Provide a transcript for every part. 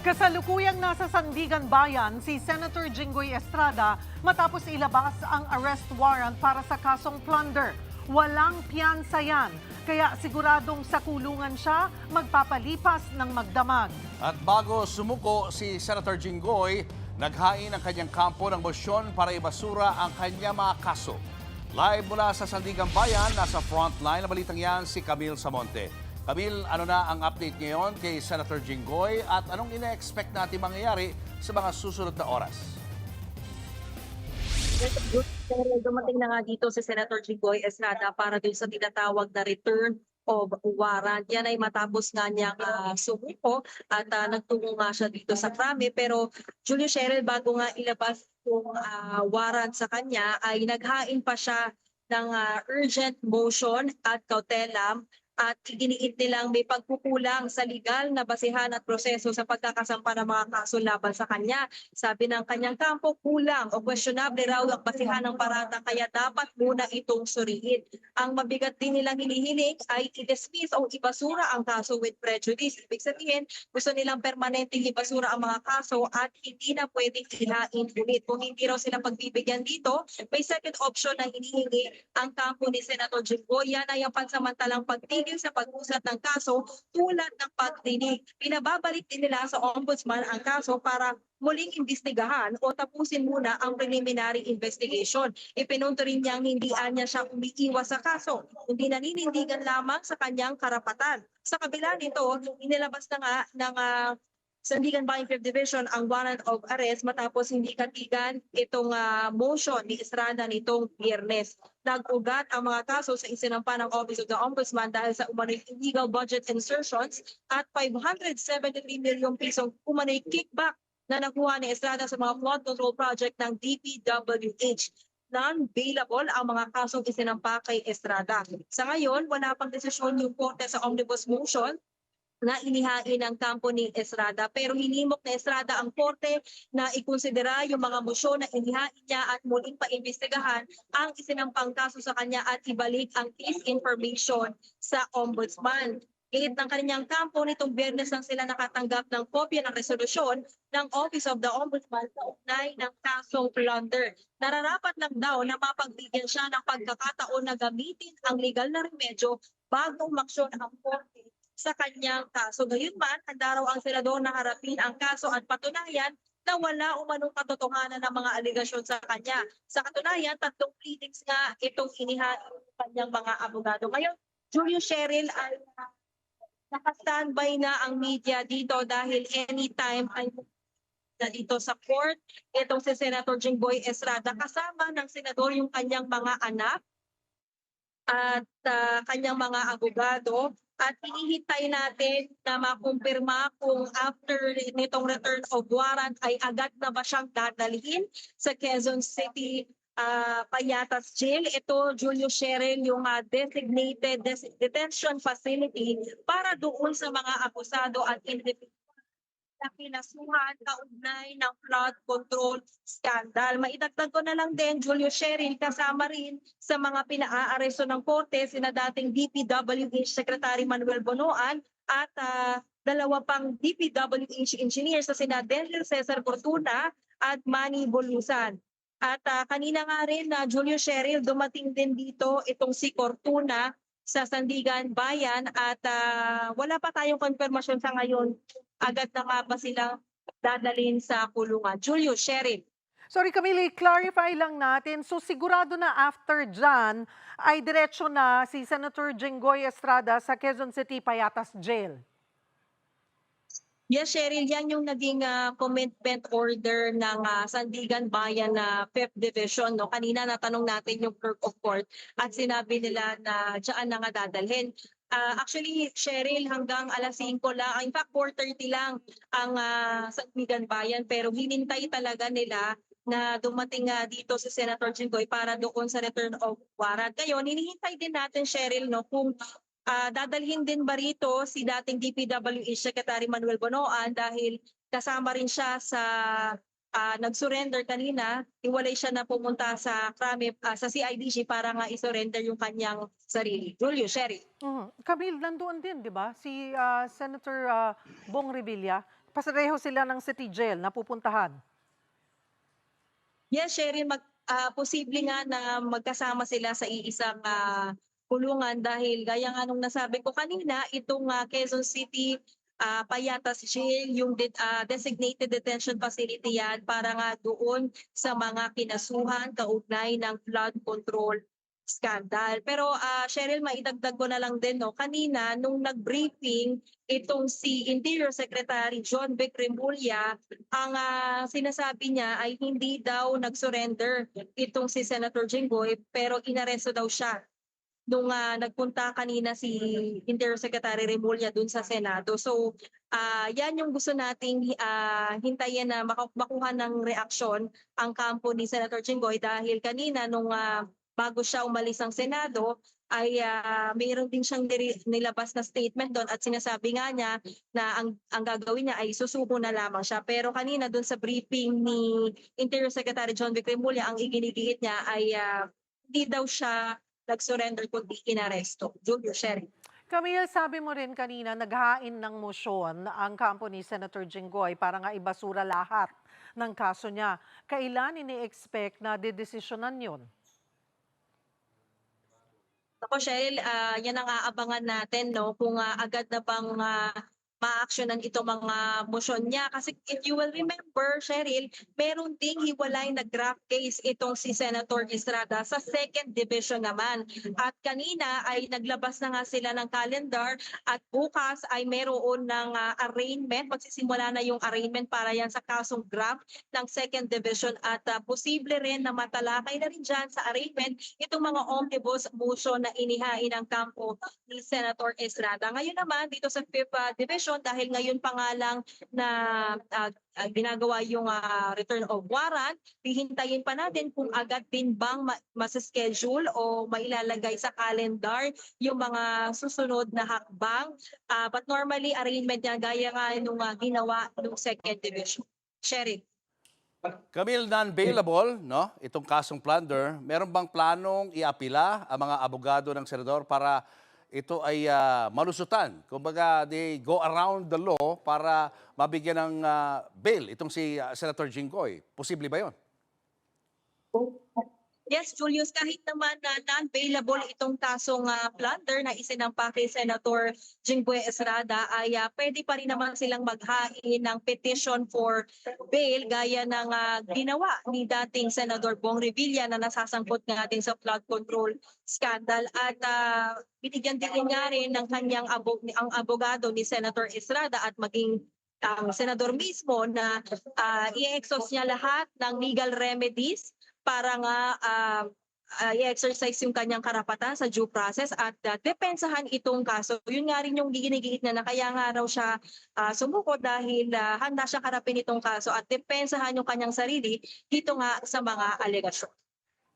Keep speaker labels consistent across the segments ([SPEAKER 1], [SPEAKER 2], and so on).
[SPEAKER 1] Kasalukuyang nasa Sandigan Bayan si Senator Jinggoy Estrada matapos ilabas ang arrest warrant para sa kasong plunder. Walang piyansa yan, kaya siguradong sa kulungan siya magpapalipas ng magdamag.
[SPEAKER 2] At bago sumuko si Senator Jinggoy, naghain ang kanyang kampo ng mosyon para ibasura ang kanyang mga kaso. Live mula sa Sandigan Bayan, nasa frontline na balitang yan si Camille Samonte. Camille, ano na ang update ngayon kay Senator Jinggoy at anong ina-expect natin mangyayari sa mga susunod na oras?
[SPEAKER 3] Dumating na nga dito si Senator Jinggoy Estrada para dun sa tinatawag na return of warrant. Yan ay matapos nga niyang sumuko at nagtungo nga siya dito sa krami. Pero Julio Cheryl, bago nga ilabas yung warrant sa kanya, ay naghain pa siya ng urgent motion at kautelam at giniit nilang may pagkukulang sa legal na basihan at proseso sa pagkakasampa ng mga kaso laban sa kanya. Sabi ng kanyang kampo, kulang o questionable raw ang basihan ng parata kaya dapat muna itong suriin. Ang mabigat din nilang hinihiling ay i-dismiss o ibasura ang kaso with prejudice. Ibig sabihin, gusto nilang permanenteng ibasura ang mga kaso at hindi na pwedeng hilain ulit. Kung hindi raw sila pagbibigyan dito, may second option na hinihingi ang kampo ni Senator Jinggoy. Yan ay ang pansamantalang pagtigil sa pag-usat ng kaso tulad ng pagdinig. Pinababalik din nila sa ombudsman ang kaso para muling imbestigahan o tapusin muna ang preliminary investigation. Ipinunto rin niyang hindi niya siya umiiwas sa kaso, hindi naninindigan lamang sa kanyang karapatan. Sa kabila nito, inilabas na nga ng Sandigan Bayan 5th Division ang warrant of arrest matapos hindi katigan itong motion ni Estrada nitong Biyernes. Nag-ugat ang mga kaso sa isinampa ng Office of the Ombudsman dahil sa umano'y illegal budget insertions at 573 milyong pisong umano'y kickback na nakuha ni Estrada sa mga flood control project ng DPWH. Non-bailable ang mga kasong isinampa kay Estrada. Sa ngayon, wala pang desisyon yung korte sa omnibus motion na inihain ng kampo ni Estrada. Pero hinimok na Estrada ang korte na ikonsidera yung mga mosyon na inihain niya at muling paimbestigahan ang isinampang kaso sa kanya at ibalik ang case information sa ombudsman. Gate ng kanyang kampo nitong Biyernes lang sila nakatanggap ng kopya ng resolusyon ng Office of the Ombudsman sa ugnay ng kasong plunder. Nararapat lang daw na mapagbigyan siya ng pagkakataon na gamitin ang legal na remedyo bago umaksyon ang korte sa kanyang kaso. Gayunman, handa raw ang senador na harapin ang kaso at patunayan na wala umanong katotohanan ng mga aligasyon sa kanya. Sa katunayan, 3 pleadings nga itong inihain ng kanyang mga abogado. Ngayon, Julio Cheryl ay naka-standby na ang media dito dahil anytime ay na dito sa court. Itong si Senator Jinggoy Estrada kasama ng senador yung kanyang mga anak at kanyang mga abogado. At hinihintay natin na makumpirma kung after nitong return of warrant ay agad na ba siyang dadalhin sa Quezon City Payatas Jail. Ito, Julio Cheryl, yung designated detention facility para doon sa mga akusado at individual na pinasuhan kaugnay ng flood control scandal. Maidagdag ko na lang din, Julio Cheryl, kasama rin sa mga pinaaresto ng korte sina dating DPWH Secretary Manuel Bonoan at dalawa pang DPWH engineers sa sina Daniel Cesar Fortuna at Manny Bolusan. At kanina nga rin na Julio Cheryl, dumating din dito itong si Fortuna sa Sandigan Bayan at wala pa tayong konfirmasyon sa ngayon agad na nga ba silang dadalhin sa kulungan. Julio Cheryl.
[SPEAKER 1] Sorry Camille, clarify lang natin. So sigurado na after dyan ay diretso na si Senator Jinggoy Estrada sa Quezon City Payatas Jail.
[SPEAKER 3] Yes, Cheryl, yan yung naging commitment order ng Sandigan Bayan na 5th Division. No? Kanina natanong natin yung clerk of court at sinabi nila na dyan na nga dadalhin. Actually, Cheryl, hanggang alas 5 lang, in fact 4:30 lang ang Sandigan Bayan pero hinintay talaga nila na dumating dito si Senator Jinggoy para doon sa return of warrant. Ngayon, hinihintay din natin, Cheryl, no, kung dadalhin din ba rito si dating DPWH Secretary Manuel Bonoan dahil kasama rin siya sa nag-surrender kanina, iwalay siya na pumunta sa krami, sa CIDG para nga isurrender yung kanyang sarili. Julio, Sherry.
[SPEAKER 1] Camille, nandoon din, di ba? Si Senator Bong Revilla. pareho sila ng city jail na pupuntahan.
[SPEAKER 3] Yes, Sherry, posible nga na magkasama sila sa iisang kulungan dahil gaya nga nung nasabi ko kanina, itong Quezon City Payatas Jail, yung designated detention facility yan para nga doon sa mga kinasuhan kaugnay ng flood control scandal. Pero Cheryl, maidagdag ko na lang din, no, kanina nung nag-briefing itong si Interior Secretary John Vic Remulla, ang sinasabi niya ay hindi daw nag-surrender itong si Senator Jinggoy pero inaresto daw siya nung nagpunta kanina si Interior Secretary Remulla dun sa Senado. So yan yung gusto nating hintayin na makuha ng reaksyon ang kampo ni Senator Jinggoy dahil kanina nung bago siya umalis ng Senado ay mayroon din siyang nilabas na statement doon at sinasabi nga niya na ang gagawin niya ay susuko na lamang siya. Pero kanina doon sa briefing ni Interior Secretary John Vic Remulla, ang iginigiit niya ay hindi daw siya nag-surrender kundi inaresto. Julio, Sherry.
[SPEAKER 1] Camille, sabi mo rin kanina, naghain ng motion ang kampo ni Senator Jinggoy para nga ibasura lahat ng kaso niya. Kailan ini-expect na didesisyonan yun?
[SPEAKER 3] Ako, Cheryl, yan ang aabangan natin, no, kung agad na bang ma-actionan itong mga motion niya. Kasi if you will remember, Cheryl, meron ding hiwalay na draft case itong si Senator Estrada sa second division naman. At kanina ay naglabas na nga sila ng calendar at bukas ay meron ng arraignment. Magsisimula na yung arraignment para yan sa kasong draft ng second division at posible rin na matalakay na rin dyan sa arraignment itong mga omnibus motion na inihain ng kampo ni Senator Estrada. Ngayon naman dito sa 5th division, dahil ngayon pa nga lang na ginagawa yung return of warrant, hihintayin pa natin kung agad din bang mas-schedule o mailalagay sa calendar yung mga susunod na hakbang. But normally, arraignment niya gaya nga nung ginawa nung second division. Sherry.
[SPEAKER 2] Camille, non-bailable, no? Itong kasong plunder, meron bang planong iapila ang mga abogado ng senador para ito ay malusutan? Kumbaga, they go around the law para mabigyan ng bail itong si Senator Jinggoy. Posible ba yun?
[SPEAKER 3] Yes, Julius, kahit naman na non-bailable itong kasong plunder na isinampa kay Senator Jinggoy Estrada ay pwede pa rin naman silang maghain ng petition for bail gaya ng ginawa ni dating Senador Bong Revilla na nasasangkot nga din sa flood control scandal. At binigyan din nga rin ng kanyang ang abogado ni Senator Estrada at maging ang senador mismo na i-exhaust niya lahat ng legal remedies para nga i-exercise yung kanyang karapatan sa due process at depensahan itong kaso. Yun nga rin yung ginigiit na kaya nga raw siya sumuko dahil handa siya harapin itong kaso at depensahan yung kanyang sarili dito nga sa mga alegasyon.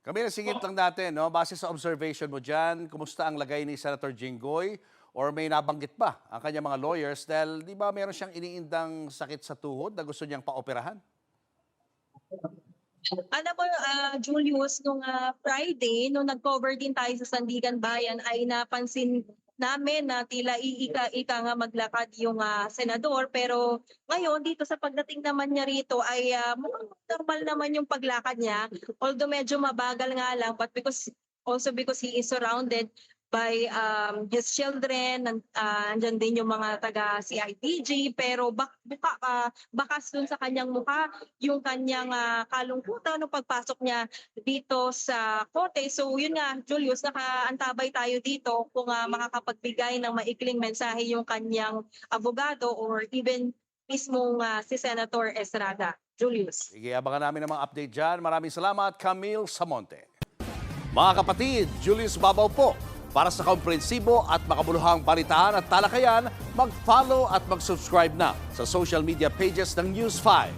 [SPEAKER 2] Camille, singit lang natin, no? Base sa observation mo dyan, kumusta ang lagay ni Senator Jinggoy? Or may nabanggit ba ang kanyang mga lawyers dahil di ba meron siyang iniindang sakit sa tuhod na gusto niyang paoperahan?
[SPEAKER 3] Alam mo, Julius, nung Friday, nung nag-cover din tayo sa Sandigan Bayan, ay napansin namin na tila iika-ika nga maglakad yung senador. Pero ngayon, dito sa pagdating naman niya rito, ay mukhang normal naman yung paglakad niya. Although medyo mabagal nga lang, but because he is surrounded by his children, andyan din yung mga taga-CIDG, pero bakas dun sa kanyang mukha yung kanyang kalungkutan nung pagpasok niya dito sa kote. So yun nga, Julius, nakaantabay tayo dito kung makakapagbigay ng maikling mensahe yung kanyang abogado or even mismong si Senator Estrada. Julius.
[SPEAKER 2] Sige, abangan namin ang mga update dyan. Maraming salamat, Camille Samonte. Mga kapatid, Julius Babaw po. Para sa komprehensibo at makabuluhang balitaan at talakayan, mag-follow at mag-subscribe na sa social media pages ng News 5.